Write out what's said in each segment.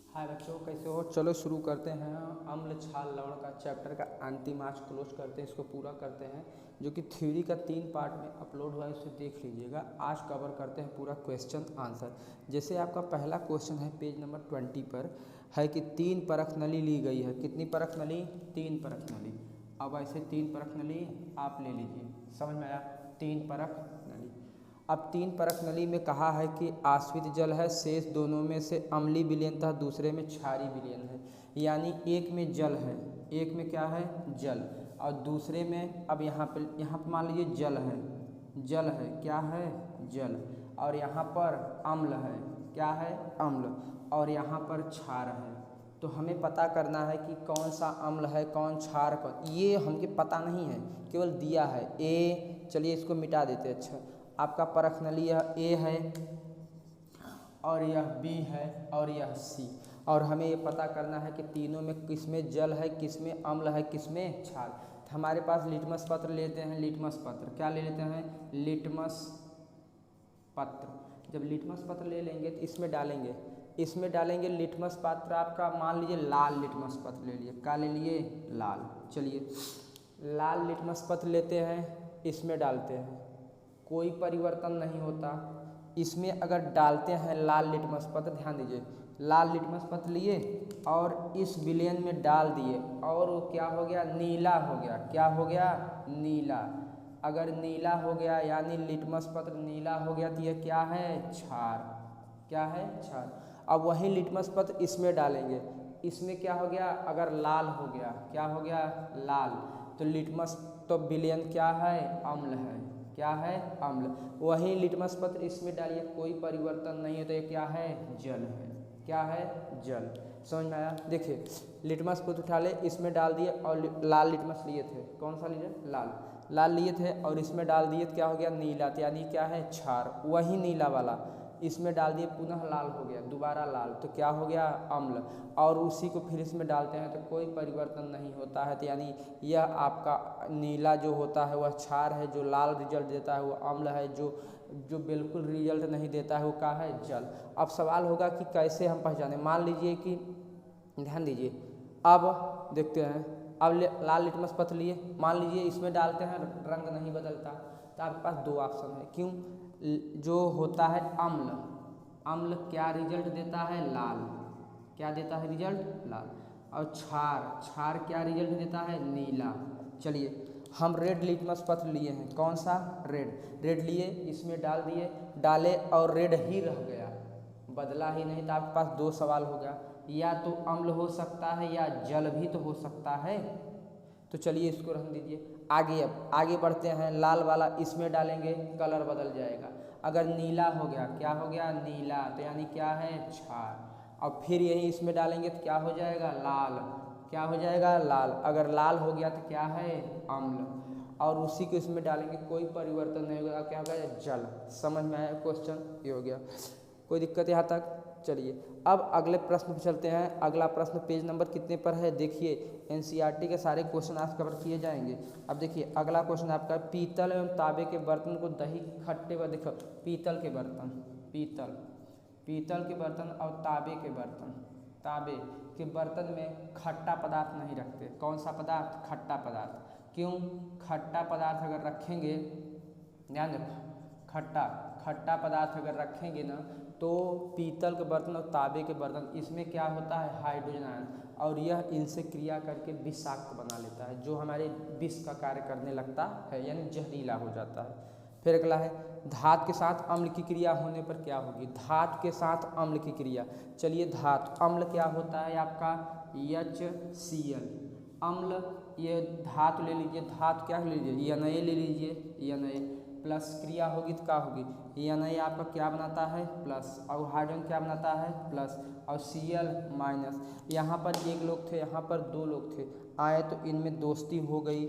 हाय बच्चों, कैसे हो? चलो शुरू करते हैं। अम्ल क्षार लवण का चैप्टर का अंतिम आज क्लोज करते हैं, इसको पूरा करते हैं, जो कि थ्योरी का 3 पार्ट में अपलोड हुआ है, उसे देख लीजिएगा। आज कवर करते हैं पूरा क्वेश्चन आंसर। जैसे आपका पहला क्वेश्चन है पेज नंबर 20 पर, है कि 3 परख नली ली गई है। कितनी परख नली? 3 परख नली। अब ऐसे 3 परख नली आप ले लीजिए, समझ में आया? 3 परख नली। अब 3 परख नली में कहा है कि आश्रित जल है, शेष दोनों में से अम्लीय विलयन था, दूसरे में क्षारीय विलयन है। यानी एक में जल है, एक में क्या है? जल। और दूसरे में अब यहाँ पर मान लीजिए जल है, क्या है? जल। और यहाँ पर अम्ल है, क्या है? अम्ल। और यहाँ पर क्षार है। तो हमें पता करना है कि कौन सा अम्ल है, कौन क्षार, कौन, ये हमें पता नहीं है, केवल दिया है ए। चलिए इसको मिटा देते। अच्छा, आपका परख नली यह ए है और यह बी है और यह सी। और हमें ये पता करना है कि तीनों में किसमें जल है, किसमें अम्ल है, किसमें क्षार। तो हमारे पास लिटमस पत्र लेते हैं। लिटमस पत्र क्या ले लेते हैं? लिटमस पत्र। जब लिटमस पत्र ले लेंगे तो इसमें डालेंगे लिटमस पत्र। आपका मान लीजिए लाल लिटमस पत्र ले लिए। क्या ले लिए? लाल। चलिए लाल लिटमस पत्र लेते हैं, इसमें डालते हैं, कोई परिवर्तन नहीं होता। इसमें अगर डालते हैं लाल लिटमस पत्र, ध्यान दीजिए, लाल लिटमस पत्र लिए और इस विलयन में डाल दिए और वो क्या हो गया? नीला हो गया। क्या हो गया? नीला। अगर नीला हो गया यानी लिटमस पत्र नीला हो गया तो यह क्या है? क्षार। क्या है? क्षार। अब वही लिटमस पत्र इसमें डालेंगे, इसमें क्या हो गया? अगर लाल हो गया, क्या हो गया? लाल। तो लिटमस तो विलयन क्या है? अम्ल है। क्या है? अम्ल। वही लिटमस पत्र इसमें डालिए, कोई परिवर्तन नहीं है, तो ये क्या है? जल है। क्या है? जल। समझ में आया? देखिए लिटमस पत्र उठा ले, इसमें डाल दिए और लाल लिटमस लिए थे। कौन सा लिए? लाल। लाल लिए थे और इसमें डाल दिए तो क्या हो गया? नीला। तो यानी क्या है? क्षार। वही नीला वाला इसमें डाल दिए, पुनः लाल हो गया, दोबारा लाल, तो क्या हो गया? अम्ल। और उसी को फिर इसमें डालते हैं तो कोई परिवर्तन नहीं होता है। तो यानी यह आपका नीला जो होता है वह क्षार है, जो लाल रिजल्ट देता है वो अम्ल है, जो बिल्कुल रिजल्ट नहीं देता है वो क्या है? जल। अब सवाल होगा कि कैसे हम पहचाने। मान लीजिए कि, ध्यान दीजिए, अब देखते हैं। अब लाल लिटमस पत्र लिए, मान लीजिए इसमें डालते हैं, रंग नहीं बदलता, तो आपके पास 2 ऑप्शन है। क्यों? जो होता है अम्ल, अम्ल क्या रिजल्ट देता है? लाल। क्या देता है रिजल्ट? लाल। और क्षार, क्षार क्या रिजल्ट देता है? नीला। चलिए हम रेड लिटमस पत्र लिए हैं। कौन सा? रेड। रेड लिए, इसमें डाल दिए, डाले और रेड ही रह गया, बदला ही नहीं। तो आपके पास 2 सवाल हो गया, या तो अम्ल हो सकता है या जल भी तो हो सकता है। तो चलिए इसको रख दीजिए। आगे, अब आगे बढ़ते हैं। लाल वाला इसमें डालेंगे, कलर बदल जाएगा। अगर नीला हो गया, क्या हो गया? नीला, तो यानी क्या है? क्षार। अब फिर यही इसमें डालेंगे तो क्या हो जाएगा? लाल। क्या हो जाएगा? लाल। अगर लाल हो गया तो क्या है? अम्ल। और उसी को इसमें डालेंगे, कोई परिवर्तन नहीं होगा, क्या होगा? जल। समझ में आया क्वेश्चन? ये हो गया। कोई दिक्कत यहाँ तक? चलिए अब अगले प्रश्न पर चलते हैं। अगला प्रश्न पेज नंबर कितने पर है? देखिए एनसीईआरटी के सारे क्वेश्चन आज कवर किए जाएंगे। अब देखिए अगला क्वेश्चन आपका, पीतल एवं तांबे के बर्तन को दही खट्टे व देखो, पीतल के बर्तन, पीतल के बर्तन और तांबे के बर्तन में खट्टा पदार्थ नहीं रखते। कौन सा पदार्थ? खट्टा पदार्थ। क्यों? खट्टा पदार्थ अगर रखेंगे, ध्यान रखो, खट्टा पदार्थ अगर रखेंगे ना, तो पीतल के बर्तन और तांबे के बर्तन, इसमें क्या होता है? हाइड्रोजन आयन, और यह इनसे क्रिया करके विषाक्त बना लेता है, जो हमारे विष का कार्य करने लगता है, यानी जहरीला हो जाता है। फिर अगला है, धातु के साथ अम्ल की क्रिया होने पर क्या होगी? धातु के साथ अम्ल की क्रिया। चलिए धातु अम्ल क्या होता है आपका? HCl। अम्ल, ये धातु ले लीजिए, धातु क्या ले लीजिए? Na ले लीजिए, Na प्लस क्रिया होगी तो क्या होगी? Na आपका क्या बनाता है? प्लस। और हाइड्रोजन क्या बनाता है? प्लस। और Cl माइनस। यहाँ पर एक लोग थे, यहाँ पर 2 लोग थे, आए तो इनमें दोस्ती हो गई,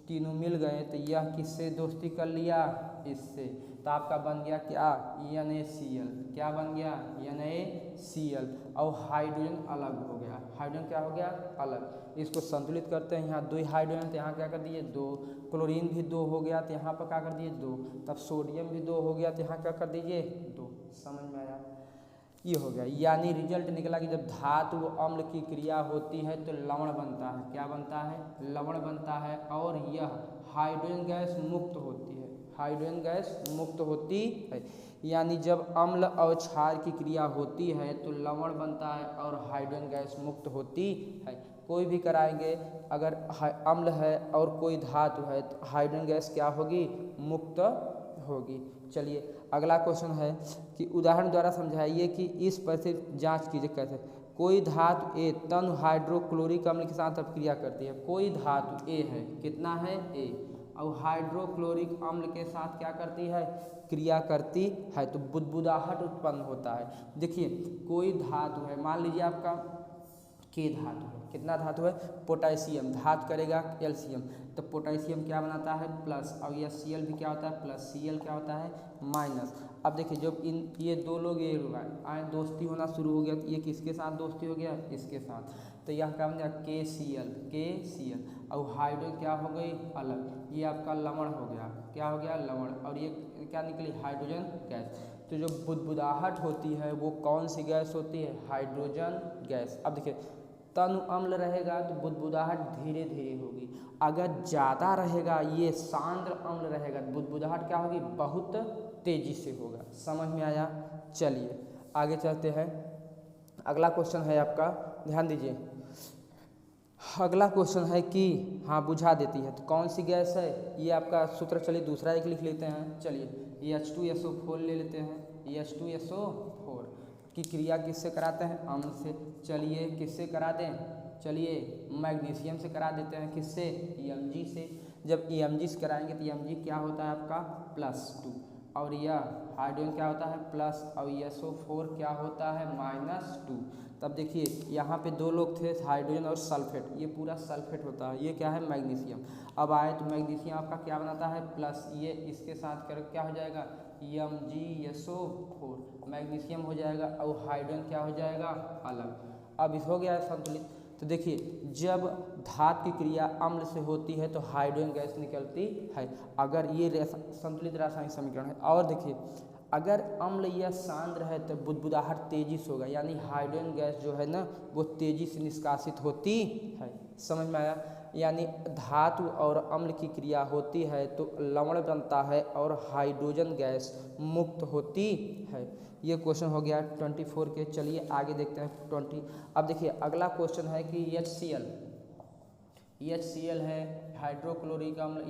तीनों मिल गए, तो यह किससे दोस्ती कर लिया? इससे। तो आपका बन गया क्या? NaCl। क्या बन गया? NaCl। और हाइड्रोजन अलग हो गया। हाइड्रोजन क्या हो गया? अलग। इसको संतुलित करते हैं, यहाँ 2 हाइड्रोजन, तो यहाँ क्या कर दिए? 2। क्लोरीन भी 2 हो गया, तो यहाँ पर क्या कर दिए? 2। तब सोडियम भी 2 हो गया, तो यहाँ क्या कर दीजिए? 2। समझ में आया? ये हो गया, यानी रिजल्ट निकला कि जब धातु व अम्ल की क्रिया होती है तो लवण बनता है। क्या बनता है? लवण बनता है। और यह हाइड्रोजन गैस मुक्त होती है, हाइड्रोजन गैस मुक्त होती है। यानी जब अम्ल और क्षार की क्रिया होती है तो लवण बनता है और हाइड्रोजन गैस मुक्त होती है। कोई भी कराएंगे, अगर अम्ल है और कोई धातु है तो हाइड्रोजन गैस क्या होगी? मुक्त होगी। चलिए अगला क्वेश्चन है कि उदाहरण द्वारा समझाइए कि इस पर से जांच कीजिए कैसे। कोई धातु ए तनु हाइड्रोक्लोरिक अम्ल के साथ अपक्रिया करती है। कोई धातु ए है, कितना है? ए, और हाइड्रोक्लोरिक अम्ल के साथ क्या करती है? क्रिया करती है, तो बुदबुदाहट उत्पन्न होता है। देखिए कोई धातु है, मान लीजिए आपका के धातु है, कितना धातु है? पोटेशियम, धातु करेगा कैल्शियम, तो पोटेशियम क्या बनाता है? प्लस, और यह Cl भी क्या होता है? प्लस। Cl क्या होता है? माइनस। अब देखिए जब ये दो लोग ये आए दोस्ती होना शुरू हो गया, तो ये किसके साथ दोस्ती हो गया? इसके साथ, तो यह क्या बन गया? KCl। और हाइड्रोजन क्या हो गई? अलग, ये आपका लवण हो गया। क्या हो गया? लवण। और ये क्या निकली? Hydrogen gas. तो जो बुदबुदाहट होती है वो कौन सी गैस होती है? Hydrogen gas. अब देखिए तनु अम्ल रहेगा तो बुदबुदाहट धीरे धीरे होगी, अगर ज़्यादा रहेगा, ये सांद्र अम्ल रहेगा तो बुदबुदाहट क्या होगी? बहुत तेज़ी से होगा। समझ में आया? चलिए आगे चलते हैं। अगला क्वेश्चन है आपका, ध्यान दीजिए। अगला क्वेश्चन है कि हाँ बुझा देती है, तो कौन सी गैस है? ये आपका सूत्र, चलिए दूसरा एक लिख लेते हैं। चलिए H2SO4 ले लेते हैं। H2SO4 की क्रिया किससे कराते हैं? अम्ल से। चलिए किससे करा दें? चलिए मैग्नीशियम से करा देते हैं। किससे? Mg से। जब Mg से कराएंगे तो Mg क्या होता है आपका? +2, और यह हाइड्रोजन क्या होता है? प्लस, और SO4 क्या होता है? -2। तब देखिए यहाँ पे दो लोग थे, हाइड्रोजन और सल्फेट, ये पूरा सल्फेट होता है, ये क्या है? मैग्नीशियम। अब आए तो मैग्नीशियम आपका क्या बनाता है? प्लस, ये इसके साथ कर क्या हो जाएगा? MgSO4, मैग्नीशियम हो जाएगा, और हाइड्रोजन क्या हो जाएगा? अलग। अब इस हो गया संतुलित। तो देखिए जब धातु की क्रिया अम्ल से होती है तो हाइड्रोजन गैस निकलती है, अगर ये संतुलित रासायनिक समीकरण है। और देखिए अगर अम्ल या सांद्र है तो बुदबुदाहट तेजी से होगा, यानी हाइड्रोजन गैस जो है ना वो तेजी से निष्कासित होती है। समझ में आया? यानी धातु और अम्ल की क्रिया होती है तो लवण बनता है और हाइड्रोजन गैस मुक्त होती है। ये क्वेश्चन हो गया 24 के। चलिए आगे देखते हैं 20। अब देखिए अगला क्वेश्चन है कि HCl है, हाइड्रोक्लोरिक अम्ल,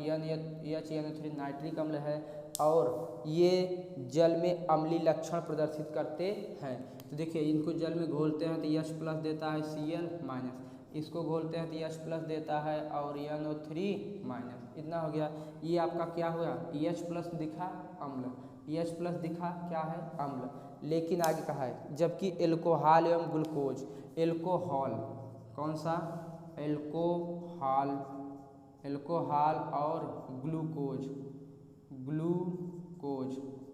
HNO3 नाइट्रिक अम्ल है, और ये जल में अम्लीय लक्षण प्रदर्शित करते हैं। तो देखिए इनको जल में घोलते हैं तो H+ देता है Cl-, इसको घोलते हैं तो H+ देता है और NO3-। इतना हो गया। ये आपका क्या हुआ? H+ दिखा अम्ल, H+ दिखा क्या है? अम्ल। लेकिन आगे कहा है जबकि एल्कोहल एवं ग्लूकोज, एल्कोहल कौन सा? एल्कोहल और ग्लूकोज,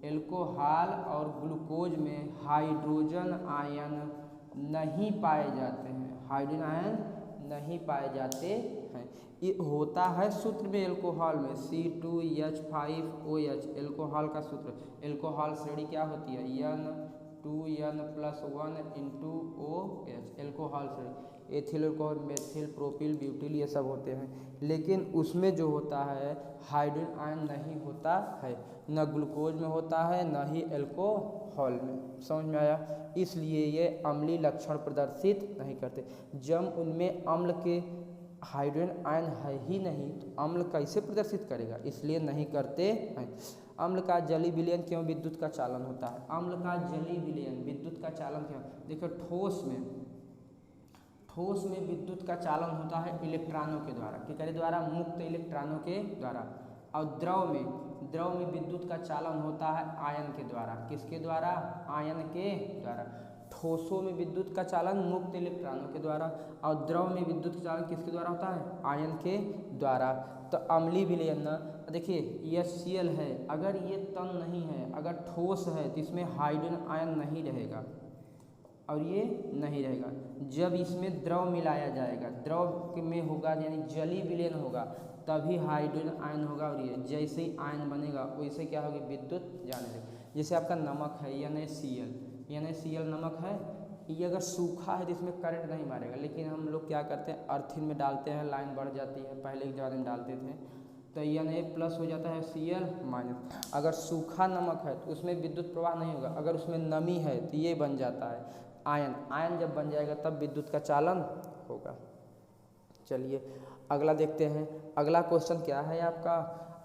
एल्कोहल और ग्लूकोज में हाइड्रोजन आयन नहीं पाए जाते हैं, हाइड्रोजन आयन नहीं पाए जाते हैं। ये होता है सूत्र में एल्कोहल में C2H5OH, एल्कोहल का सूत्र। एल्कोहल श्रेणी क्या होती है? N2N+1 × OH, एल्कोहल श्रेणी। Ethyl alcohol, methyl, propyl, butyl ये सब होते हैं, लेकिन उसमें जो होता है हाइड्रोजन आयन नहीं होता है, न ग्लूकोज में होता है न ही एल्कोहल में। समझ में आया? इसलिए ये अम्लीय लक्षण प्रदर्शित नहीं करते। जब उनमें अम्ल के हाइड्रोजन आयन है ही नहीं तो अम्ल कैसे प्रदर्शित करेगा? इसलिए नहीं करते हैं। अम्ल का जलीय विलयन क्यों विद्युत का चालन होता है? अम्ल का जलीय विलयन विद्युत का चालन क्यों? देखो ठोस में विद्युत का चालन होता है इलेक्ट्रॉनों के द्वारा, किसके द्वारा? मुक्त इलेक्ट्रॉनों के द्वारा। और द्रव में विद्युत का चालन होता है आयन के द्वारा। किसके द्वारा? आयन के द्वारा। ठोसों में विद्युत का चालन मुक्त इलेक्ट्रॉनों के द्वारा, और द्रव में विद्युत का चालन किसके द्वारा होता है? आयन के द्वारा। तो अम्लीय विलयन ना देखिए HCl है, अगर ये तन नहीं है, अगर ठोस है तो इसमें हाइड्रोजन आयन नहीं रहेगा और ये नहीं रहेगा। जब इसमें द्रव मिलाया जाएगा, द्रव में होगा यानी जलीय विलयन होगा, तभी हाइड्रोजन आयन होगा, और ये जैसे ही आयन बनेगा वैसे क्या होगी? विद्युत जाने लगेगी। जैसे आपका नमक है NaCl, NaCl नमक है, ये अगर सूखा है तो इसमें करंट नहीं मारेगा, लेकिन हम लोग क्या करते हैं अर्थिन में डालते हैं, लाइन बढ़ जाती है, पहले के ज़माने में डालते थे तो Na+ हो जाता है Cl-। अगर सूखा नमक है तो उसमें विद्युत प्रवाह नहीं होगा, अगर उसमें नमी है तो ये बन जाता है आयन। आयन जब बन जाएगा तब विद्युत का चालन होगा। चलिए अगला देखते हैं। अगला क्वेश्चन क्या है आपका,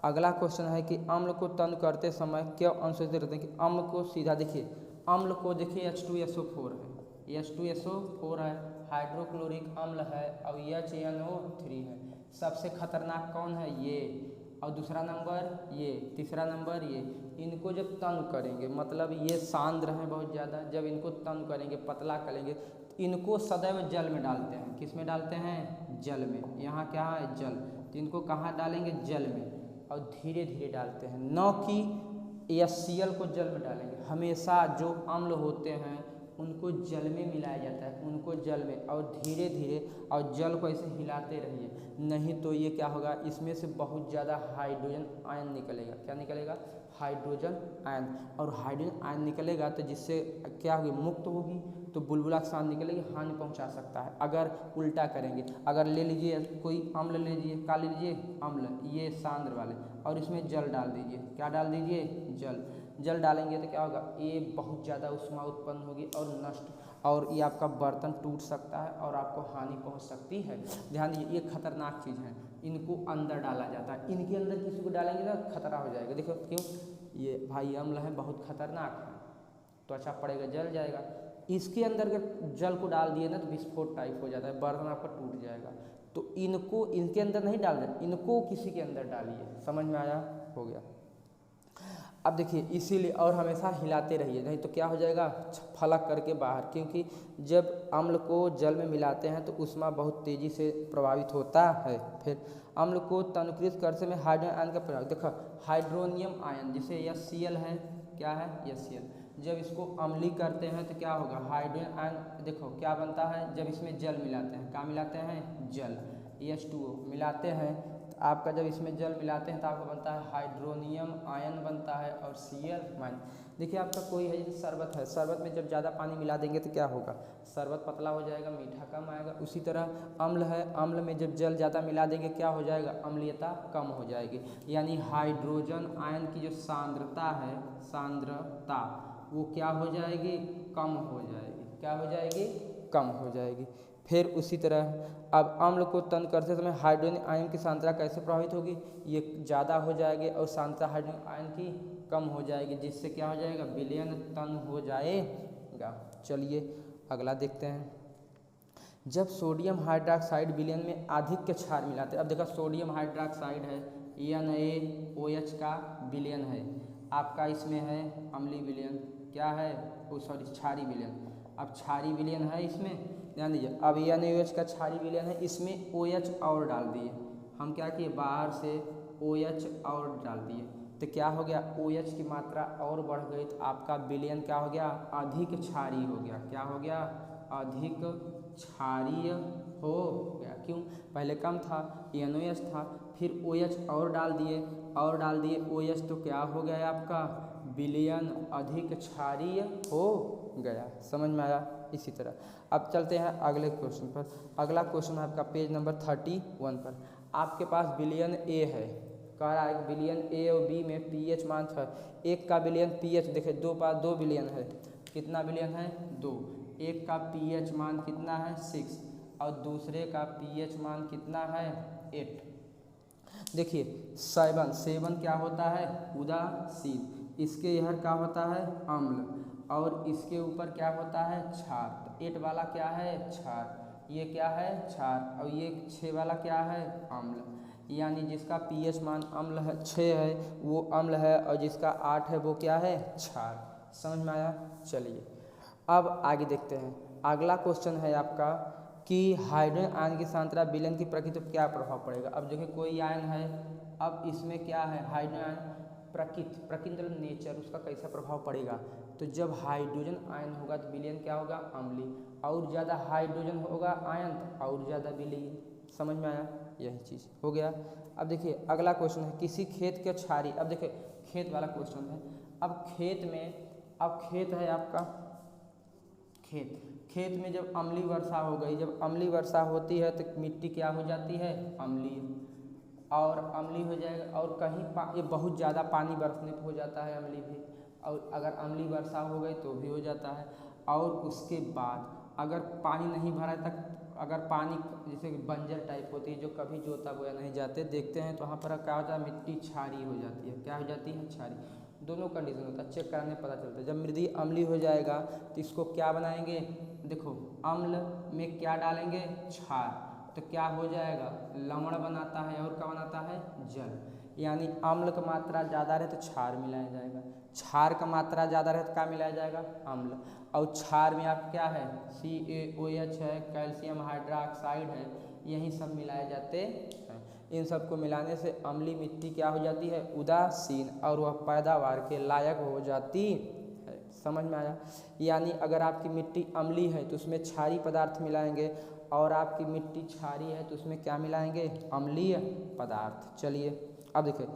अगला क्वेश्चन है कि अम्ल को तंग करते समय क्यों अनुशोधित रहते हैं कि अम्ल को सीधा देखिए, अम्ल को देखिए H2SO4 है, H2SO4 है, हाइड्रोक्लोरिक अम्ल है और HNO3 है। सबसे खतरनाक कौन है ये, और दूसरा नंबर ये, तीसरा नंबर ये। इनको जब तंग करेंगे मतलब ये सांद्र हैं बहुत ज़्यादा, जब इनको तंग करेंगे पतला करेंगे तो इनको सदैव जल में डालते हैं। किस में डालते हैं, जल में। यहाँ क्या है जल, तो इनको कहाँ डालेंगे, जल में, और धीरे धीरे डालते हैं, न कि HCl को जल में डालेंगे। हमेशा जो अम्ल होते हैं उनको जल में मिलाया जाता है, उनको जल में, और धीरे धीरे, और जल को ऐसे हिलाते रहिए, नहीं तो ये क्या होगा, इसमें से बहुत ज़्यादा हाइड्रोजन आयन निकलेगा। क्या निकलेगा, हाइड्रोजन आयन। और हाइड्रोजन आयन निकलेगा तो जिससे क्या होगी, मुक्त होगी, तो बुलबुला के साथ निकलेगी, हानि पहुंचा सकता है। अगर उल्टा करेंगे, अगर ले लीजिए कोई अम्ल ले लीजिए, क्या ले लीजिए, अम्ल, ये सांद्र वाले, और इसमें जल डाल दीजिए। क्या डाल दीजिए, जल। जल डालेंगे तो क्या होगा, ये बहुत ज़्यादा ऊष्मा उत्पन्न होगी और नष्ट, और ये आपका बर्तन टूट सकता है और आपको हानि पहुंच सकती है। ध्यान दीजिए, ये खतरनाक चीज़ है, इनको अंदर डाला जाता है। इनके अंदर किसी को डालेंगे ना खतरा हो जाएगा। देखो क्यों, ये भाई अम्ल है, बहुत खतरनाक है, त्वचा पड़ेगा, जल जाएगा। इसके अंदर अगर जल को डाल दिए ना तो विस्फोट टाइप हो जाता है, बर्तन आपका टूट जाएगा। तो इनको इनके अंदर नहीं डाल दें, इनको किसी के अंदर डालिए। समझ में आया, हो गया। अब देखिए इसीलिए, और हमेशा हिलाते रहिए, नहीं तो क्या हो जाएगा, फलक करके बाहर, क्योंकि जब अम्ल को जल में मिलाते हैं तो ऊष्मा बहुत तेज़ी से प्रभावित होता है। फिर अम्ल को तनुकृत करने में हाइड्रोजन आयन का प्रयोग, देखो हाइड्रोनियम आयन जिसे HCl है, क्या है HCl, जब इसको अम्लीय करते हैं तो क्या होगा, हाइड्रोजन आयन देखो क्या बनता है, जब इसमें जल मिलाते हैं, क्या मिलाते हैं, जल, H2O मिलाते हैं, तो आपका जब इसमें जल मिलाते हैं तो आपका बनता है हाइड्रोनियम आयन बनता है और Cl-। देखिए आपका कोई है जैसे शरबत है, शरबत में जब ज़्यादा पानी मिला देंगे तो क्या होगा, शरबत पतला हो जाएगा, मीठा कम आएगा। उसी तरह अम्ल है, अम्ल में जब जल ज़्यादा मिला देंगे क्या हो जाएगा, अम्लीयता कम हो जाएगी। यानी हाइड्रोजन आयन की जो सांद्रता है, सांद्रता वो क्या हो जाएगी, कम हो जाएगी। क्या हो जाएगी, कम हो जाएगी। फिर उसी तरह अब अम्ल को तंग करते समय हाइड्रोजन आयन की सांद्रता कैसे प्रभावित होगी, ये ज़्यादा हो जाएगी और सांद्रता हाइड्रोजन आयन की कम हो जाएगी, जिससे क्या हो जाएगा, विलयन तंग हो जाएगा। चलिए अगला देखते हैं। जब सोडियम हाइड्रोक्साइड विलयन में अधिक के क्षार मिलाते हैं, अब देखो सोडियम हाइड्रोक्साइड है, NaOH का विलयन है आपका, इसमें है अम्लीय विलयन, क्या है, क्षारीय विलयन। अब क्षारीय विलयन है इसमें, ध्यान दीजिए, अब NaOH का क्षारीय विलयन है, इसमें OH और डाल दिए हम, क्या किए, बाहर से OH और डाल दिए, तो क्या हो गया, OH की मात्रा और बढ़ गई, तो आपका विलयन क्या हो गया, अधिक क्षारीय हो गया। क्या हो गया, अधिक क्षारीय हो गया। क्यों, पहले कम था, NaOH था, फिर OH और डाल दिए, OH, तो क्या हो गया आपका, विलयन अधिक क्षारीय हो गया। समझ में आया। इसी तरह अब चलते हैं अगले क्वेश्चन पर। अगला क्वेश्चन है आपका पेज नंबर 31 पर। आपके पास विलयन A है, कह रहा है विलयन A और B में pH मान 6, एक का विलयन pH देखिए, दो पास 2 विलयन है, कितना विलयन है, 2, एक का pH मान कितना है 6 और दूसरे का pH मान कितना है 8। देखिए 7 क्या होता है, उदासीन, इसके इधर क्या होता है, अम्ल, और इसके ऊपर क्या होता है, क्षार। तो 8 वाला क्या है, क्षार, ये क्या है, क्षार, और ये 6 वाला क्या है, अम्ल। यानी जिसका pH मान अम्ल है 6 है वो अम्ल है, और जिसका 8 है वो क्या है, क्षार। समझ में आया। चलिए अब आगे देखते हैं। अगला क्वेश्चन है आपका कि हाइड्रोजन आयन की सांद्रता विलयन की प्रकृति पर क्या प्रभाव पड़ेगा। अब देखिए कोई आयन है, अब इसमें क्या है, हाइड्रोजन आयन प्रकृति मतलब नेचर, उसका कैसा प्रभाव पड़ेगा, तो जब हाइड्रोजन आयन होगा तो विलयन क्या होगा, अम्लीय, और ज़्यादा हाइड्रोजन होगा आयन तो और ज़्यादा विलयन। समझ में आया, यही चीज़ हो गया। अब देखिए अगला क्वेश्चन है, किसी खेत के क्षारीय, अब देखिए खेत वाला क्वेश्चन है। अब खेत में, अब खेत है आपका, खेत में जब अम्लीय वर्षा हो गई, जब अम्लीय वर्षा होती है तो मिट्टी क्या हो जाती है, अम्लीय, और अम्लीय हो जाएगा। और कहीं ये बहुत ज़्यादा पानी बरसने पर हो जाता है अम्लीय भी, और अगर अम्लीय वर्षा हो गई तो भी हो जाता है। और उसके बाद अगर पानी नहीं भरा तक, अगर पानी जैसे कि बंजर टाइप होती है जो कभी जोता बोया नहीं जाते, देखते हैं तो वहाँ पर क्या होता है, मिट्टी क्षारीय हो जाती है। क्या हो जाती है, क्षारीय। दोनों कंडीशन होता है, चेक कराने पता चलता है। जब मृदा अम्लीय हो जाएगा तो इसको क्या बनाएंगे, देखो अम्ल में क्या डालेंगे, क्षार, तो क्या हो जाएगा, लवण बनाता है, और क्या बनाता है, जल। यानी अम्ल का मात्रा ज़्यादा रहे तो क्षार मिलाया जाएगा, क्षार का मात्रा ज़्यादा रहे तो क्या मिलाया जाएगा, अम्ल। और क्षार में आप क्या है, CaOH है, कैल्शियम हाइड्रोक्साइड है, यही सब मिलाए जाते हैं। इन सब को मिलाने से अम्लीय मिट्टी क्या हो जाती है, उदासीन, और वह पैदावार के लायक हो जाती है। समझ में आया। यानी अगर आपकी मिट्टी अम्लीय है तो उसमें क्षारीय पदार्थ मिलाएंगे, और आपकी मिट्टी क्षारीय है तो उसमें क्या मिलाएंगे, अम्लीय पदार्थ। चलिए अब देखिए,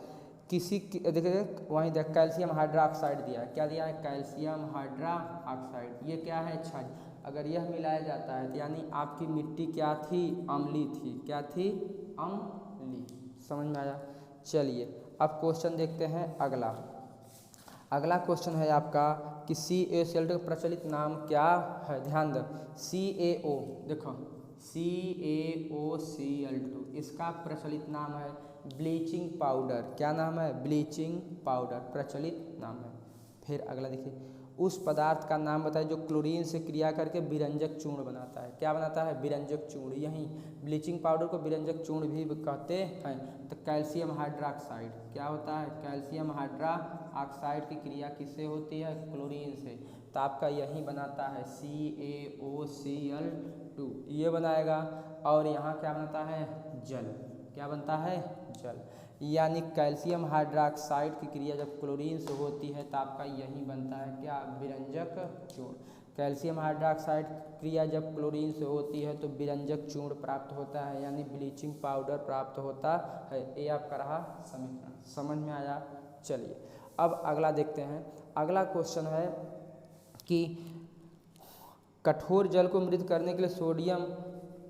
देखिए वहीं देख कैल्शियम हाइड्रोक्साइड दिया है, क्या दिया है, कैल्शियम हाइड्रोक्साइड, ये क्या है, क्षारीय। अगर यह मिलाया जाता है तो यानी आपकी मिट्टी क्या थी, अम्लीय थी। क्या थी, अम्लीय। समझ में आया। चलिए अब क्वेश्चन देखते हैं अगला। अगला क्वेश्चन है आपका कि CaCl2 का प्रचलित नाम क्या है। ध्यान दो, CaO, देखो CaOCl2, इसका प्रचलित नाम है ब्लीचिंग पाउडर। क्या नाम है, ब्लीचिंग पाउडर प्रचलित नाम है। फिर अगला देखिए, उस पदार्थ का नाम बताए जो क्लोरीन से क्रिया करके विरंजक चूर्ण बनाता है। क्या बनाता है, विरंजक चूर्ण। यही ब्लीचिंग पाउडर को विरंजक चूर्ण भी कहते हैं। तो कैल्शियम हाइड्रोक्साइड क्या होता है, कैल्शियम हाइड्रोक्साइड की क्रिया किससे होती है, क्लोरीन से। तो आपका यही बनाता है CaOCl2, ये बनाएगा। और यहाँ क्या बनता है, जल। क्या बनता है, जल। यानी कैल्शियम हाइड्रोक्साइड की क्रिया जब क्लोरीन से होती है तो आपका यही बनता है क्या, विरंजक चूर्ण। कैल्शियम हाइड्रोक्साइड क्रिया जब क्लोरीन से होती है तो विरंजक चूर्ण प्राप्त होता है, यानी ब्लीचिंग पाउडर प्राप्त होता है। ये आपका रहा समीकरण। समझ में आया। चलिए अब अगला देखते हैं। अगला क्वेश्चन है कि कठोर जल को मृत करने के लिए सोडियम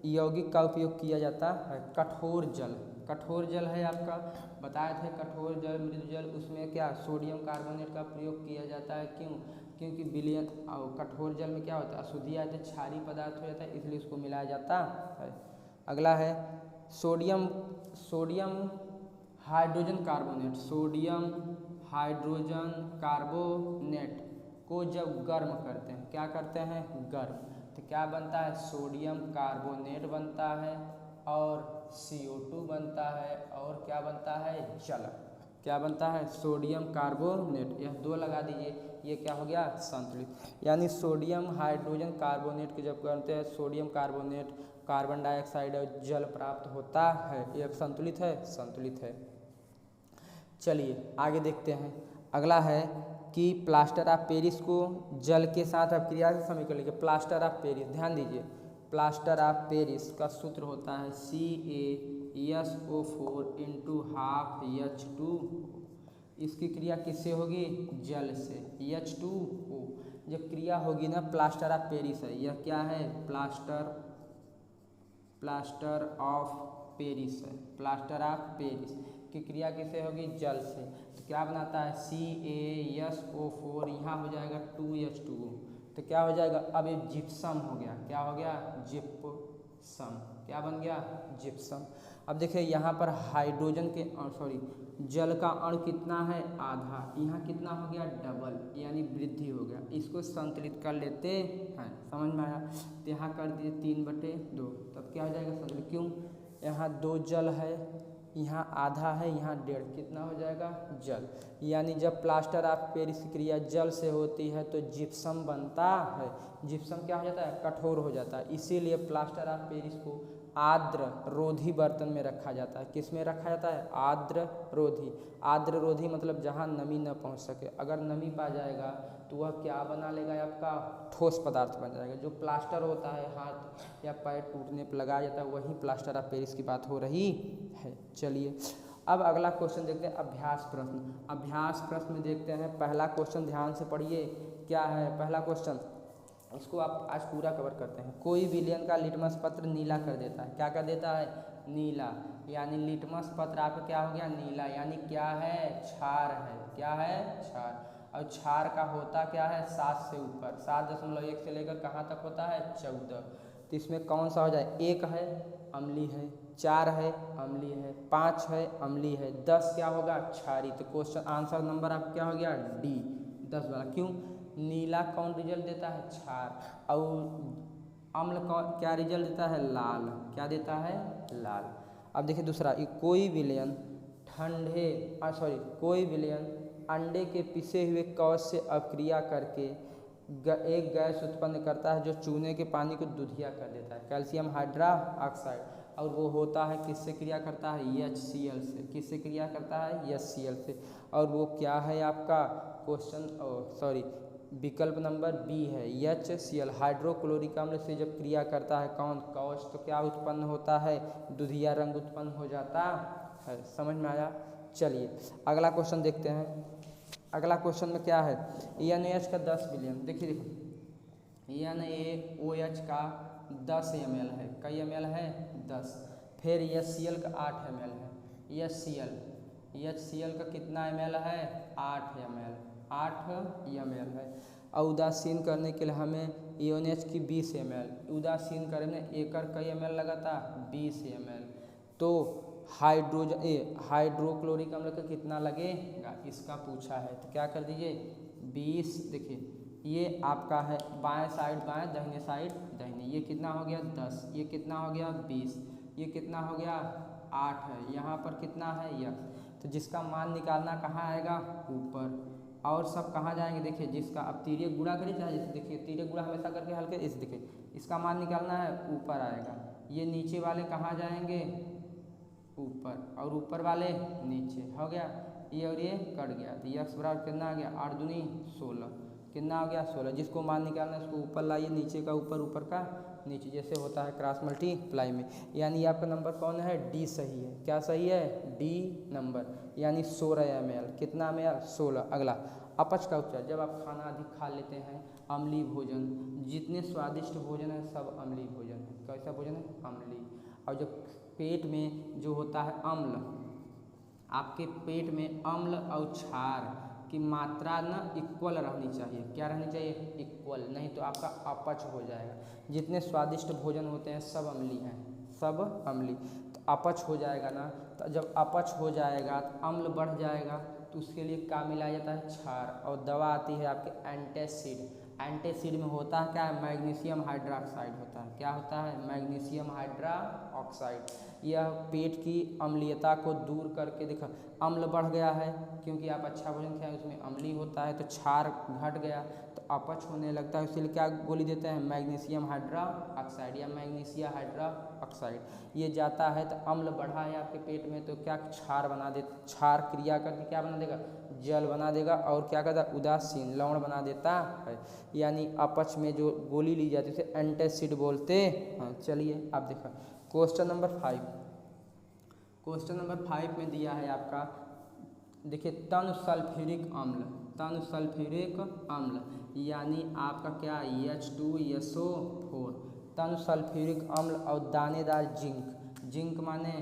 यौगिक का उपयोग किया जाता है। कठोर जल, कठोर जल है आपका, बताए थे कठोर जल, मृदु जल, उसमें क्या सोडियम कार्बोनेट का प्रयोग किया जाता है। क्यों, क्योंकि विलयन और कठोर जल में क्या होता है, अशुद्धि आते क्षारीय पदार्थ हो जाता है, इसलिए उसको मिलाया जाता है। अगला है sodium hydrogen carbonate, sodium hydrogen carbonate को जब गर्म करते हैं, क्या करते हैं, गर्म, तो क्या बनता है, सोडियम कार्बोनेट बनता है, और CO2 बनता है, और क्या बनता है, जल। क्या बनता है, सोडियम कार्बोनेट। यह दो लगा दीजिए, ये क्या हो गया, संतुलित। यानी सोडियम हाइड्रोजन कार्बोनेट के जब करते हैं, सोडियम कार्बोनेट, कार्बन डाइऑक्साइड और जल प्राप्त होता है। यह संतुलित है, संतुलित है। चलिए आगे देखते हैं। अगला है कि प्लास्टर ऑफ पेरिस को जल के साथ अब क्रिया से समीकरण लिखिए। प्लास्टर ऑफ पेरिस, ध्यान दीजिए, प्लास्टर ऑफ पेरिस का सूत्र होता है CaSO4 × 12H2O। इसकी क्रिया किससे होगी, जल से, H2O। जब क्रिया होगी ना, प्लास्टर ऑफ पेरिस है, यह क्या है, प्लास्टर ऑफ पेरिस है, प्लास्टर ऑफ पेरिस की क्रिया किससे होगी, जल से। तो क्या बनाता है, CaSO4, यहाँ हो जाएगा 2H2O, तो क्या हो जाएगा, अब ये जिप्सम हो गया। क्या हो गया, जिप्सम। क्या बन गया, जिप्सम। अब देखिए यहाँ पर हाइड्रोजन के जल का अणु कितना है, आधा, यहाँ कितना हो गया, डबल, यानी वृद्धि हो गया। इसको संतुलित कर लेते हैं। समझ में आया। तो यहाँ कर दिए 3/2, तब क्या हो जाएगा, संतुलित। क्यों, यहाँ 2 जल है, यहाँ आधा है, यहाँ 1.5, कितना हो जाएगा, जल। यानी जब प्लास्टर ऑफ पेरिस की क्रिया जल से होती है तो जिप्सम बनता है। जिप्सम क्या हो जाता है, कठोर हो जाता है। इसीलिए प्लास्टर ऑफ पेरिस को आर्द्र रोधी बर्तन में रखा जाता है। किस में रखा जाता है, आर्द्र रोधी। आर्द्र रोधी मतलब जहाँ नमी न पहुँच सके। अगर नमी पा जाएगा तो वह क्या बना लेगा, आपका ठोस पदार्थ बन जाएगा। जो प्लास्टर होता है हाथ या पैर टूटने पर लगाया जाता है, वही प्लास्टर ऑफ पेरिस की बात हो रही है। चलिए अब अगला क्वेश्चन देखते हैं, अभ्यास प्रश्न। अभ्यास प्रश्न में देखते हैं, पहला क्वेश्चन ध्यान से पढ़िए। क्या है पहला क्वेश्चन, इसको आप आज पूरा कवर करते हैं। कोई विलयन का लिटमस पत्र नीला कर देता है, क्या कर देता है? नीला। यानी लिटमस पत्र आपका क्या हो गया? नीला। यानी क्या है? क्षार है। क्या है? क्षार। और क्षार का होता क्या है? 7 से ऊपर, 7.1 से लेकर कहाँ तक होता है? 14। तो इसमें कौन सा हो जाए? 1 है अम्लीय है, 4 है अम्लीय है, 5 है अम्लीय है, 10 क्या होगा? क्षारी। तो क्वेश्चन आंसर नंबर आपका क्या हो गया? डी, 10 वाला। क्यों? नीला कौन रिजल्ट देता है? क्षार। और अम्ल कौन क्या रिजल्ट देता है? लाल। क्या देता है? लाल। अब देखिए दूसरा, कोई विलयन कोई विलयन अंडे के पिसे हुए कवच से अपक्रिया करके एक गैस उत्पन्न करता है जो चूने के पानी को दूधिया कर देता है, कैल्शियम हाइड्रोक्साइड। और वो होता है किससे क्रिया करता है? HCl से। किससे क्रिया करता है? HCl से। और वो क्या है आपका विकल्प नंबर बी है, HCl। हाइड्रोक्लोरिक अम्ल से जब क्रिया करता है कौन? कवच, तो क्या उत्पन्न होता है? दुधिया रंग उत्पन्न हो जाता है। समझ में आया? चलिए अगला क्वेश्चन देखते हैं। अगला क्वेश्चन में क्या है? NaOH का 10 विलयन। देखिए NaOH का 10 ml है। कई ml है? 10। फिर HCl का 8 ml है। HCl का कितना ml है? 8 ml। 8 ml है। और उदासीन करने के लिए हमें NaOH की 20 ml। उदासीन करने एकड़ कई ml लगा था? 20 ml। तो हाइड्रोक्लोरिक अम्ल का कितना लगेगा? इसका पूछा है, तो क्या कर दीजिए? 20। देखिए ये आपका है बाएं साइड बाएं, दाहिने साइड दाहिने। ये कितना हो गया? 10। ये कितना हो गया? 20। ये कितना हो गया? 8 है। यहाँ पर कितना है? यह। तो जिसका मान निकालना कहाँ आएगा? ऊपर। और सब कहाँ जाएंगे? देखिए जिसका अब तिर्यक गुणा करिए चाहे जैसे, देखिए तिर्यक गुणा हमेशा करके हल्के इस, देखिए इसका मान निकालना है ऊपर आएगा। ये नीचे वाले कहाँ जाएंगे? ऊपर। और ऊपर वाले नीचे। हो गया ये और ये कट गया। तो यक्स बराबर कितना आ गया? 8 दूनी 16। कितना हो गया? 16। जिसको मान निकालना है उसको ऊपर लाइए, नीचे का ऊपर, ऊपर का नीचे, जैसे होता है क्रॉस मल्टीप्लाई में। यानी आपका नंबर कौन है? डी सही है। क्या सही है? D number. यानी 16 ml। कितना ml? 16। अगला, अपच का उपचार। जब आप खाना अधिक खा लेते हैं, अम्लीय भोजन, जितने स्वादिष्ट भोजन है सब अम्लीय भोजन है। कैसा भोजन है? अम्लीय। और जब पेट में जो होता है अम्ल, आपके पेट में अम्ल और क्षार की मात्रा ना इक्वल रहनी चाहिए। क्या रहनी चाहिए? इक्वल। नहीं तो आपका अपच हो जाएगा। जितने स्वादिष्ट भोजन होते हैं सब अम्लीय हैं, सब अम्लीय। तो अपच हो जाएगा ना। तो जब अपच हो जाएगा तो अम्ल बढ़ जाएगा, तो उसके लिए क्या मिलाया जाता है? क्षार। और दवा आती है आपके एंटासिड। एंटासिड में होता है क्या है? मैग्नीशियम हाइड्रोक्साइड होता है। क्या होता है? Magnesium hydroxide. यह पेट की अम्लीयता को दूर करके, देखा अम्ल बढ़ गया है क्योंकि आप अच्छा भोजन खाएं, उसमें अम्लीय होता है, तो क्षार घट गया तो अपच होने लगता है। इसलिए क्या गोली देते हैं? मैग्नीशियम हाइड्रोक्साइड या मैग्नीशिया हाइड्रोक्साइड। ये जाता है तो अम्ल बढ़ा है आपके पेट में, तो क्या क्षार बना दे, क्षार क्रिया करके क्या बना देगा? जल बना देगा। और क्या करता है? उदासीन लवण बना देता है। यानी अपच में जो गोली ली जाती है उसे एंटासिड बोलते हैं। चलिए आप देखा क्वेश्चन नंबर 5। क्वेश्चन नंबर 5 में दिया है आपका, देखिए तन सल्फ्यूरिक अम्ल। तन सल्फ्यूरिक अम्ल यानी आपका क्या? H2SO4। तन सल्फ्यूरिक अम्ल और दानेदार जिंक, जिंक माने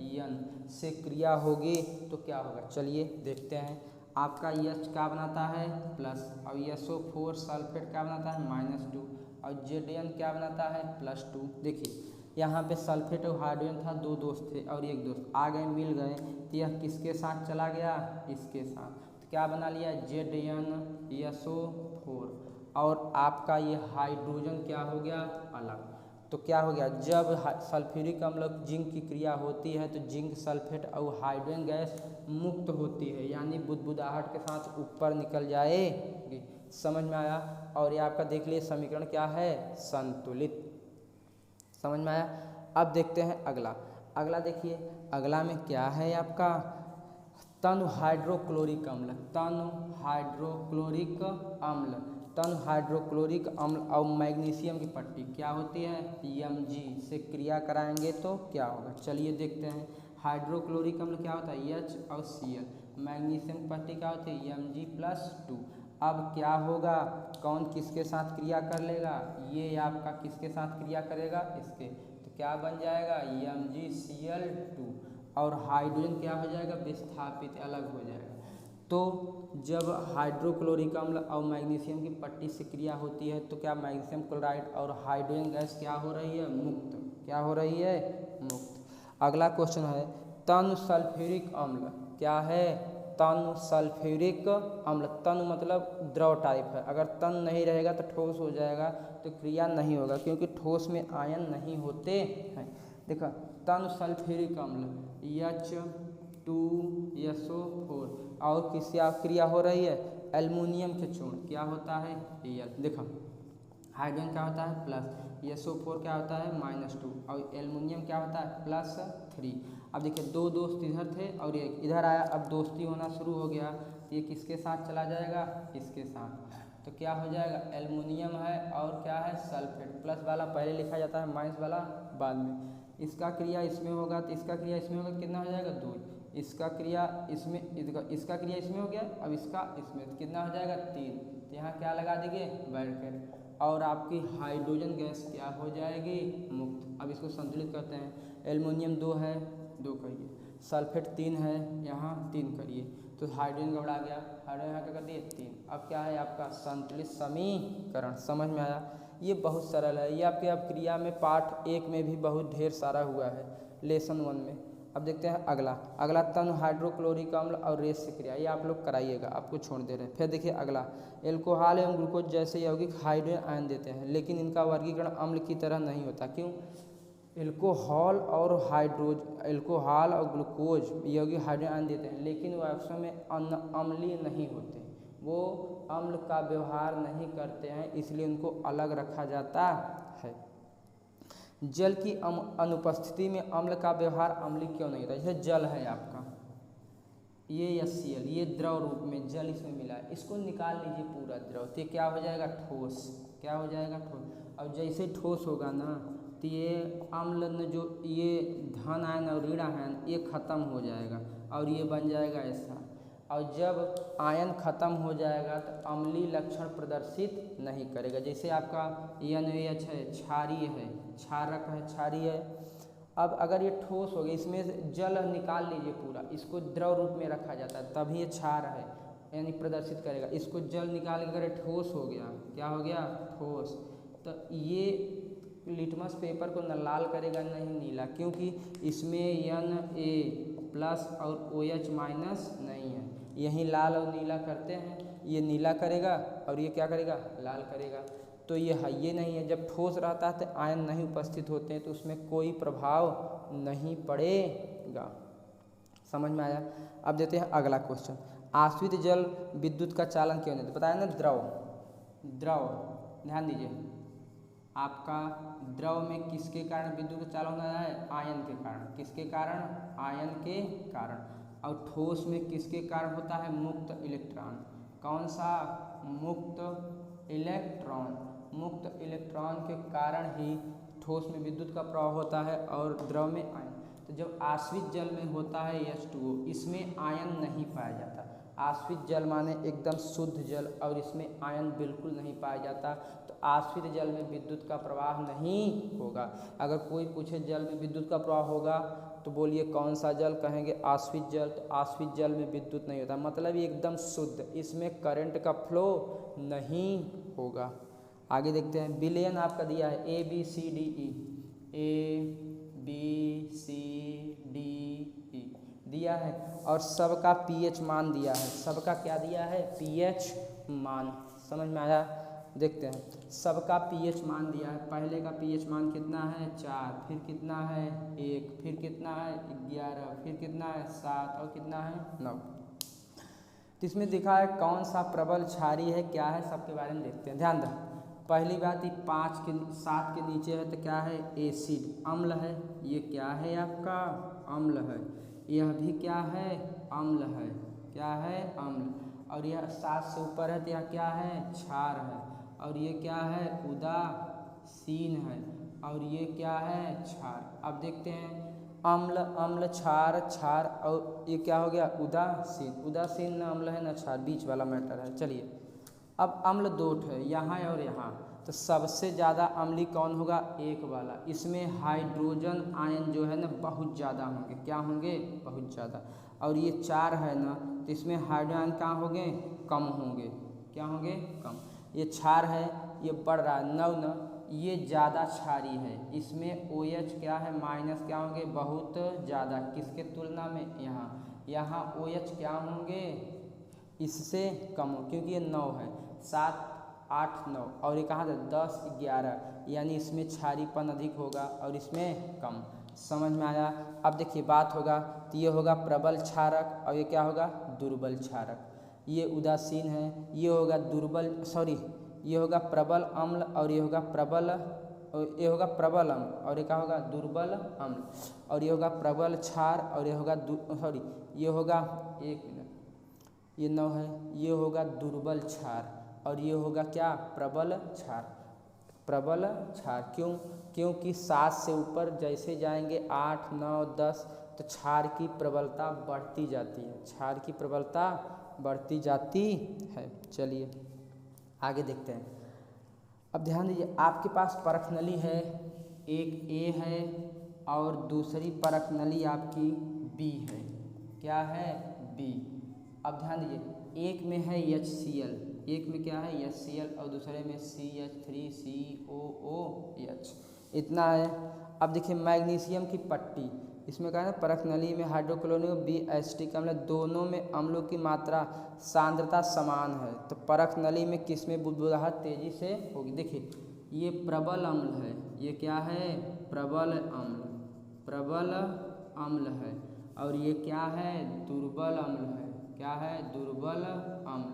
Zn से क्रिया होगी तो क्या होगा? चलिए देखते हैं। आपका H क्या बनाता है? प्लस। और SO4 सल्फेट क्या बनाता है? -2। और Zn क्या बनाता है? +2। देखिए यहाँ पे सल्फेट और हाइड्रोजन था, 2 दोस्त थे और एक दोस्त आ गए, मिल गए, तो यह किसके साथ चला गया? इसके साथ। तो क्या बना लिया? ZnSO4। और आपका ये हाइड्रोजन क्या हो गया? अलग। तो क्या हो गया? जब सल्फ्यूरिक अम्ल जिंक की क्रिया होती है तो जिंक सल्फेट और हाइड्रोजन गैस मुक्त होती है, यानी बुदबुदाहट के साथ ऊपर निकल जाएगी। समझ में आया? और ये आपका देख लिए समीकरण क्या है? संतुलित। समझ में आया? अब देखते हैं अगला। अगला देखिए अगला में क्या है आपका? तनु हाइड्रोक्लोरिक अम्ल। तनु हाइड्रोक्लोरिक अम्ल। तनु हाइड्रोक्लोरिक अम्ल और मैग्नीशियम की पट्टी क्या होती है? Mg से क्रिया कराएंगे तो क्या होगा? चलिए देखते हैं। हाइड्रोक्लोरिक अम्ल क्या होता है? H और Cl। मैग्नीशियम की पट्टी क्या होती है? Mg+2। अब क्या होगा, कौन किसके साथ क्रिया कर लेगा, ये आपका किसके साथ क्रिया करेगा, इसके, तो क्या बन जाएगा MgCl2 और हाइड्रोजन क्या हो जाएगा, विस्थापित अलग हो जाएगा। तो जब हाइड्रोक्लोरिक अम्ल और मैग्नीशियम की पट्टी से क्रिया होती है तो क्या मैग्नीशियम क्लोराइड और हाइड्रोजन गैस क्या हो रही है, मुक्त, क्या हो रही है, मुक्त। अगला क्वेश्चन है तनु सल्फ्यूरिक अम्ल, क्या है, तनु सल्फ्यूरिक अम्ल। तनु मतलब द्रव टाइप है, अगर तन नहीं रहेगा तो ठोस हो जाएगा, तो क्रिया नहीं होगा क्योंकि ठोस में आयन नहीं होते हैं। देखो तनु सल्फ्यूरिक अम्ल H2SO4 और किससे क्रिया हो रही है, एल्युमिनियम के चूर्ण, क्या होता है Al। देखो हाइड्रोजन क्या होता है प्लस, SO4 क्या होता है -2 और एल्युमिनियम क्या होता है +3। अब देखिए दो दोस्त इधर थे और एक इधर आया, अब दोस्ती होना शुरू हो गया, ये किसके साथ चला जाएगा, इसके साथ, तो क्या हो जाएगा, एल्युमिनियम है और क्या है सल्फेट, प्लस वाला पहले लिखा जाता है माइनस वाला बाद में। इसका क्रिया इसमें होगा तो इसका क्रिया इसमें होगा, कितना हो जाएगा 2, इसका क्रिया इसमें, इसका क्रिया इसमें हो गया, अब इसका इसमें, तो कितना हो जाएगा 3, तो यहाँ क्या लगा देंगे ब्रैकेट, और आपकी हाइड्रोजन गैस क्या हो जाएगी, मुक्त। अब इसको संतुलित करते हैं, एल्युमिनियम 2 है 2 करिए, सल्फेट 3 है यहाँ 3 करिए, तो हाइड्रोजन गड़बड़ा गया, हाइड्रोजन यहाँ क्या कर दिए 3। अब क्या है आपका संतुलित समीकरण, समझ में आया, ये बहुत सरल है, ये आपके अब क्रिया में पार्ट 1 में भी बहुत ढेर सारा हुआ है, लेसन 1 में। अब देखते हैं अगला तनु हाइड्रोक्लोरिक अम्ल और रेस से क्रिया, ये आप लोग कराइएगा, आपको छोड़ दे रहे हैं। फिर देखिए अगला एल्कोहल एवं ग्लूकोज जैसे यौगिक हाइड्रोजन आयन देते हैं, लेकिन इनका वर्गीकरण अम्ल की तरह नहीं होता, क्यों, एल्कोहल और ग्लूकोज यौगिक हाइड्रोजन आयन देते हैं, लेकिन वो वास्तव में अम्लीय नहीं होते, वो अम्ल का व्यवहार नहीं करते हैं, इसलिए उनको अलग रखा जाता है। जल की अनुपस्थिति में अम्ल का व्यवहार अम्लीय क्यों नहीं होता, जैसे जल है आपका, ये HCl, ये द्रव रूप में जल इसमें मिला है, इसको निकाल लीजिए पूरा द्रव, तो क्या हो जाएगा ठोस, क्या हो जाएगा ठोस। और जैसे ठोस होगा ना तो ये अम्ल न जो ये धन आयन और ऋण आयन ये खत्म हो जाएगा और ये बन जाएगा ऐसा, और जब आयन खत्म हो जाएगा तो अम्लीय लक्षण प्रदर्शित नहीं करेगा। जैसे आपका NaOH है, क्षारीय है, क्षारक है, क्षारीय है। अब अगर ये ठोस हो गया, इसमें से जल निकाल लीजिए पूरा, इसको द्रव रूप में रखा जाता है, तभी ये क्षार है यानी प्रदर्शित करेगा। इसको जल निकाल के अगर ठोस हो गया, क्या हो गया ठोस, तो ये लिटमस पेपर को न लाल करेगा नहीं नीला, क्योंकि इसमें Na+ और OH- नहीं है, यही लाल और नीला करते हैं, ये नीला करेगा और ये क्या करेगा लाल करेगा, तो ये है ये नहीं है। जब ठोस रहता है तो आयन नहीं उपस्थित होते हैं, तो उसमें कोई प्रभाव नहीं पड़ेगा, समझ में आया। अब देते हैं अगला क्वेश्चन, आश्रित जल विद्युत का चालन क्यों नहीं देते, बताया ना द्रव, ध्यान दीजिए, आपका द्रव में किसके कारण विद्युत का चालन होना है, आयन के कारण, किसके कारण, आयन के कारण। और ठोस में किसके कारण होता है, मुक्त इलेक्ट्रॉन, कौन सा, मुक्त इलेक्ट्रॉन के कारण ही ठोस में विद्युत का प्रवाह होता है और द्रव में आयन। तो जब आश्रित जल में होता है H2O, इसमें आयन नहीं पाया जाता, आश्रित जल माने एकदम शुद्ध जल और इसमें आयन बिल्कुल नहीं पाया जाता, तो आश्रित जल में विद्युत का प्रवाह नहीं होगा। अगर कोई पूछे जल में विद्युत का प्रवाह होगा तो बोलिए कौन सा जल, कहेंगे आश्रित जल, तो आश्रित जल में विद्युत नहीं होता, मतलब ये एकदम शुद्ध, इसमें करंट का फ्लो नहीं होगा। आगे देखते हैं, विलयन आपका दिया है ABCDE दिया है और सबका pH मान दिया है, सबका क्या दिया है pH मान, समझ में आया। देखते हैं, सबका pH मान दिया है, पहले का pH मान कितना है 4, फिर कितना है 1, फिर कितना है 11, फिर कितना है 7 और कितना है 9। तो इसमें दिखा है कौन सा प्रबल क्षारीय है, क्या है, सबके बारे में देखते हैं। ध्यान दें, पहली बात ही 7 के नीचे है तो क्या है एसिड, अम्ल है, ये क्या है आपका अम्ल है, यह भी क्या है अम्ल है, क्या है अम्ल, और यह 7 से ऊपर है तो यह क्या है क्षार है, और ये क्या है उदासीन है, और ये क्या है क्षार। अब देखते हैं अम्ल क्षार और ये क्या हो गया उदासीन न अम्ल है न क्षार, बीच वाला मैटर है। चलिए अब अम्ल दो है यहाँ और यहाँ, तो सबसे ज़्यादा अम्ली कौन होगा? एक वाला। इसमें हाइड्रोजन आयन जो है ना बहुत ज़्यादा होंगे। क्या होंगे? बहुत ज़्यादा। और ये 4 है ना, तो इसमें हाइड्रोजन आयन कहाँ होंगे? कम होंगे। क्या होंगे? कम। ये क्षार है, ये बढ़ रहा है 9 ना, ये ज़्यादा क्षारी है। इसमें OH क्या है? माइनस क्या होंगे? बहुत ज़्यादा। किसके तुलना में? यहाँ OH क्या होंगे? इससे कम हो, क्योंकि ये 9 है। 7 8 9 और ये कहाँ था? 10 11, यानी इसमें क्षारीपन अधिक होगा और इसमें कम। समझ में आया? अब देखिए बात होगा तो ये होगा प्रबल क्षारक और ये क्या होगा? दुर्बल क्षारक। ये उदासीन है, ये होगा ये होगा प्रबल अम्ल और ये होगा प्रबल अम्ल और ये क्या होगा? दुर्बल अम्ल। और ये होगा प्रबल क्षार और ये होगा ये होगा, एक मिनट, ये 9 है, ये होगा दुर्बल क्षार और ये होगा क्या? प्रबल क्षार। प्रबल क्षार क्यों? क्योंकि 7 से ऊपर जैसे जाएंगे 8 9 10 तो क्षार की प्रबलता बढ़ती जाती है। क्षार की प्रबलता बढ़ती जाती है। चलिए आगे देखते हैं। अब ध्यान दीजिए, आपके पास परख नली है, एक A है और दूसरी परख नली आपकी B है। क्या है? B। अब ध्यान दीजिए, एक में है HCl, एक में क्या है? HCl और दूसरे में CH3COOH, इतना है। अब देखिए मैग्नीशियम की पट्टी, इसमें क्या है? परख नली में हाइड्रोक्लोरिक B एसिटिक अम्ल, दोनों में अम्लों की मात्रा सांद्रता समान है, तो परख नली में किसमें बुदबुदाहट तेजी से होगी? देखिए ये प्रबल अम्ल है, ये क्या है? प्रबल अम्ल है और ये क्या है? दुर्बल अम्ल है। क्या है? दुर्बल अम्ल।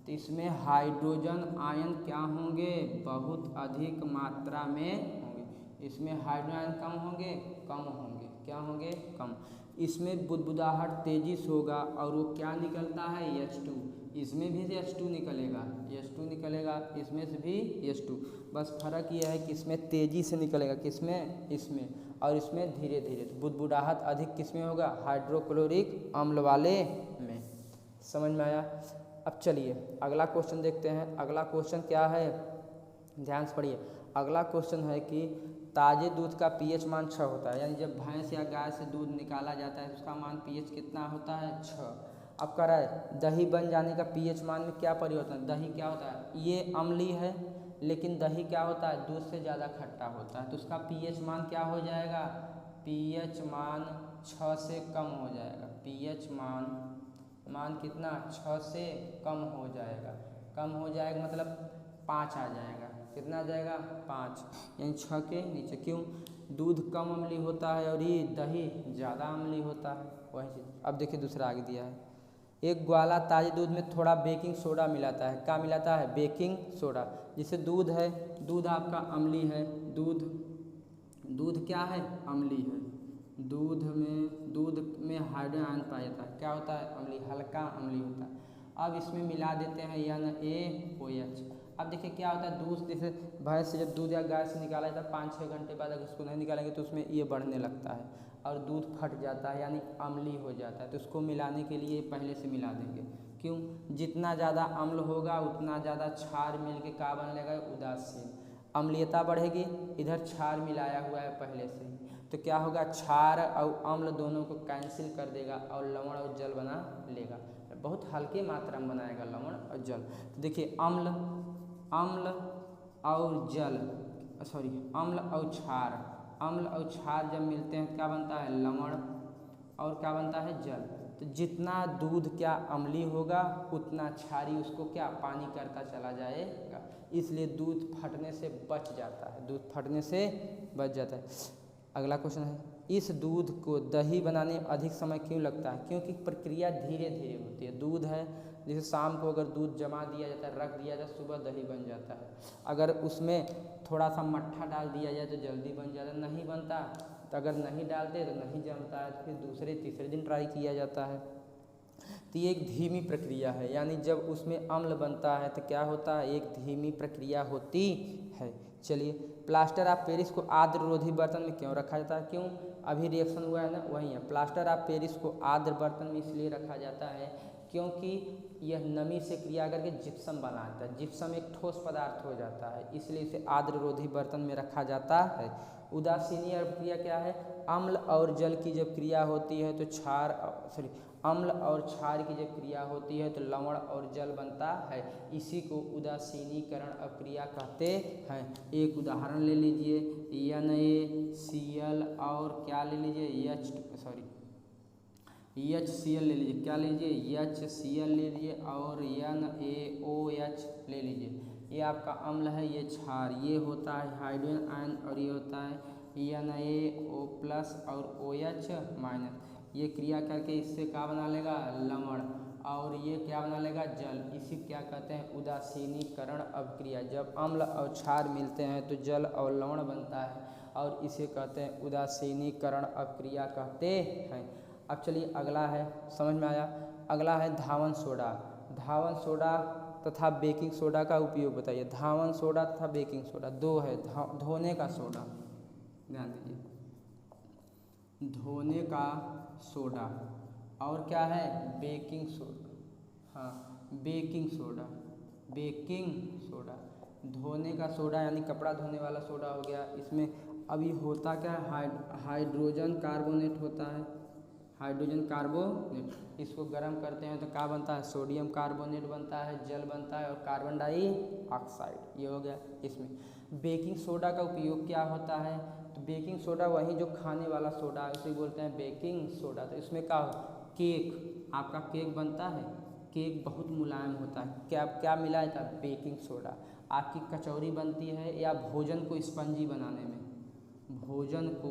तो इसमें हाइड्रोजन आयन क्या होंगे? बहुत अधिक मात्रा में होंगे। इसमें हाइड्रोजन आयन कम होंगे? कम होंगे। क्या होंगे? कम। इसमें बुदबुदाहट तेजी से होगा और वो क्या निकलता है? H2। इसमें भी H2 निकलेगा, इसमें से भी H2। बस फर्क ये है कि इसमें तेजी से निकलेगा, किसमें? इसमें, और इसमें धीरे धीरे। तो बुदबुदाहट अधिक किसमें होगा? हाइड्रोक्लोरिक अम्ल वाले में। समझ में आया? अब चलिए अगला क्वेश्चन देखते हैं। अगला क्वेश्चन क्या है? ध्यान से पढ़िए। अगला क्वेश्चन है कि ताजे दूध का pH मान 6 होता है, यानी जब भैंस या गाय से दूध निकाला जाता है तो उसका मान pH कितना होता है? 6। अब कह रहा है दही बन जाने का pH मान में क्या परिवर्तन? दही क्या होता है? ये अम्लीय है, लेकिन दही क्या होता है? दूध से ज़्यादा खट्टा होता है, तो उसका pH मान क्या हो जाएगा? pH मान 6 से कम हो जाएगा। pH मान कितना? 6 से कम हो जाएगा मतलब 5 आ जाएगा। कितना आ जाएगा? 5, यानी 6 के नीचे। क्यों? दूध कम अम्लीय होता है और ये दही ज़्यादा अम्लीय होता है, वही चीज़। अब देखिए दूसरा आगे दिया है, एक ग्वाला ताजे दूध में थोड़ा बेकिंग सोडा मिलाता है। क्या मिलाता है? Baking soda. जिसे दूध है, दूध आपका अम्लीय है, दूध क्या है? अम्लीय है। दूध में हाइड्रोजन आयन पाया जाता है। क्या होता है? अम्लीय, हल्का अम्लीय होता है। अब इसमें मिला देते हैं NaOH। अब देखिए क्या होता है, दूध जैसे भैंस से जब दूध या गाय से निकाला जाता है 5-6 घंटे बाद अगर उसको नहीं निकालेंगे तो उसमें ये बढ़ने लगता है और दूध फट जाता है, यानी अम्लीय हो जाता है। तो उसको मिलाने के लिए पहले से मिला देंगे। क्यों? जितना ज़्यादा अम्ल होगा उतना ज़्यादा क्षार मिल के क्या बन लेगा? उदासीन। अम्लीयता बढ़ेगी, इधर क्षार मिलाया हुआ है पहले से ही, तो क्या होगा? क्षार और अम्ल दोनों को कैंसिल कर देगा और लवण और जल बना लेगा। बहुत हल्के मात्रा में बनाएगा लवण और जल। तो देखिए अम्ल और क्षार जब मिलते हैं क्या बनता है? लवण और क्या बनता है? जल। तो जितना दूध क्या अम्लीय होगा उतना क्षारी उसको क्या पानी करता चला जाएगा, इसलिए दूध फटने से बच जाता है। अगला क्वेश्चन है, इस दूध को दही बनाने में अधिक समय क्यों लगता है? क्योंकि प्रक्रिया धीरे धीरे होती है। दूध है, जैसे शाम को अगर दूध जमा दिया जाता है, रख दिया जाता है, सुबह दही बन जाता है। अगर उसमें थोड़ा सा मट्ठा डाल दिया जाए तो जल्दी बन जाता है, नहीं बनता तो अगर नहीं डालते तो नहीं जमता है, तो फिर दूसरे तीसरे दिन ट्राई किया जाता है। तो ये एक धीमी प्रक्रिया है, यानी जब उसमें अम्ल बनता है तो क्या होता है? एक धीमी प्रक्रिया होती है। चलिए, प्लास्टर ऑफ पेरिस को आर्द्ररोधी बर्तन में क्यों रखा जाता है? क्यों? अभी रिएक्शन हुआ है ना, वही है। प्लास्टर ऑफ पेरिस को आर्द्र बर्तन में इसलिए रखा जाता है क्योंकि यह नमी से क्रिया करके जिप्सम बनाता है। जिप्सम एक ठोस पदार्थ हो जाता है, इसलिए इसे आर्द्ररोधी बर्तन में रखा जाता है। उदासीनी अभिक्रिया क्या है? अम्ल और जल की जब क्रिया होती है तो अम्ल और क्षार की जब क्रिया होती है तो लवण और जल बनता है। इसी को उदासीनीकरण अभिक्रिया कहते हैं। एक उदाहरण ले लीजिए, NaCl और क्या ले लीजिए, HCl ले लीजिए, क्या लीजिए, HCl ले लीजिए और NaOH ले लीजिए। ये आपका अम्ल है, ये क्षार, ये होता है हाइड्रोजन आयन और ये होता है NaO+ और OH-। ये क्रिया करके इससे क्या बना लेगा? लवण, और ये क्या बना लेगा? जल। इसी क्या कहते हैं? उदासीनीकरण अभिक्रिया। जब अम्ल और क्षार मिलते हैं तो जल और लवण बनता है और इसे कहते हैं उदासीनीकरण अभिक्रिया कहते हैं। अब चलिए अगला है, समझ में आया? अगला है धावन सोडा। धावन सोडा तथा बेकिंग सोडा का उपयोग बताइए। धावन सोडा तथा बेकिंग सोडा दो है। धोने का सोडा, ध्यान दीजिए, धोने का सोडा, और क्या है? Baking soda. हाँ, बेकिंग सोडा, बेकिंग सोडा। धोने का सोडा यानी कपड़ा धोने वाला सोडा हो गया। इसमें अभी होता क्या है? हाइड्रोजन कार्बोनेट होता है, हाइड्रोजन कार्बोनेट। इसको गर्म करते हैं तो क्या बनता है? सोडियम कार्बोनेट बनता है, जल बनता है और कार्बन डाइऑक्साइड। ये हो गया। इसमें बेकिंग सोडा का उपयोग क्या होता है? तो बेकिंग सोडा वही जो खाने वाला सोडा, इसे बोलते हैं बेकिंग सोडा। तो इसमें क्या हो? केक, आपका केक बनता है, केक बहुत मुलायम होता है, क्या क्या मिलाया था? Baking soda. आपकी कचौरी बनती है या भोजन को स्पंजी बनाने में, भोजन को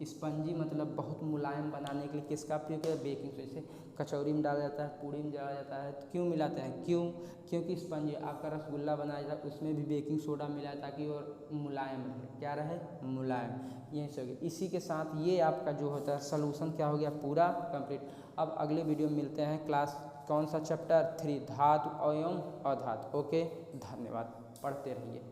स्पंजी मतलब बहुत मुलायम बनाने के लिए किसका प्रयोग किया? Baking soda. जैसे कचौरी में डाला जाता है, पूड़ी में डाला जाता है, तो क्यों मिलाते हैं? क्योंकि स्पंजी। आपका रसगुल्ला बनाया जाता है, उसमें भी बेकिंग सोडा मिलाया ताकि वो मुलायम रहे। क्या रहे? मुलायम। यही सब। इसी के साथ ये आपका जो होता है सलूशन क्या हो गया? पूरा कंप्लीट। अब अगले वीडियो में मिलते हैं। क्लास कौन सा? चैप्टर 3, धातु एवं अधातु। ओके, धन्यवाद, पढ़ते रहिए।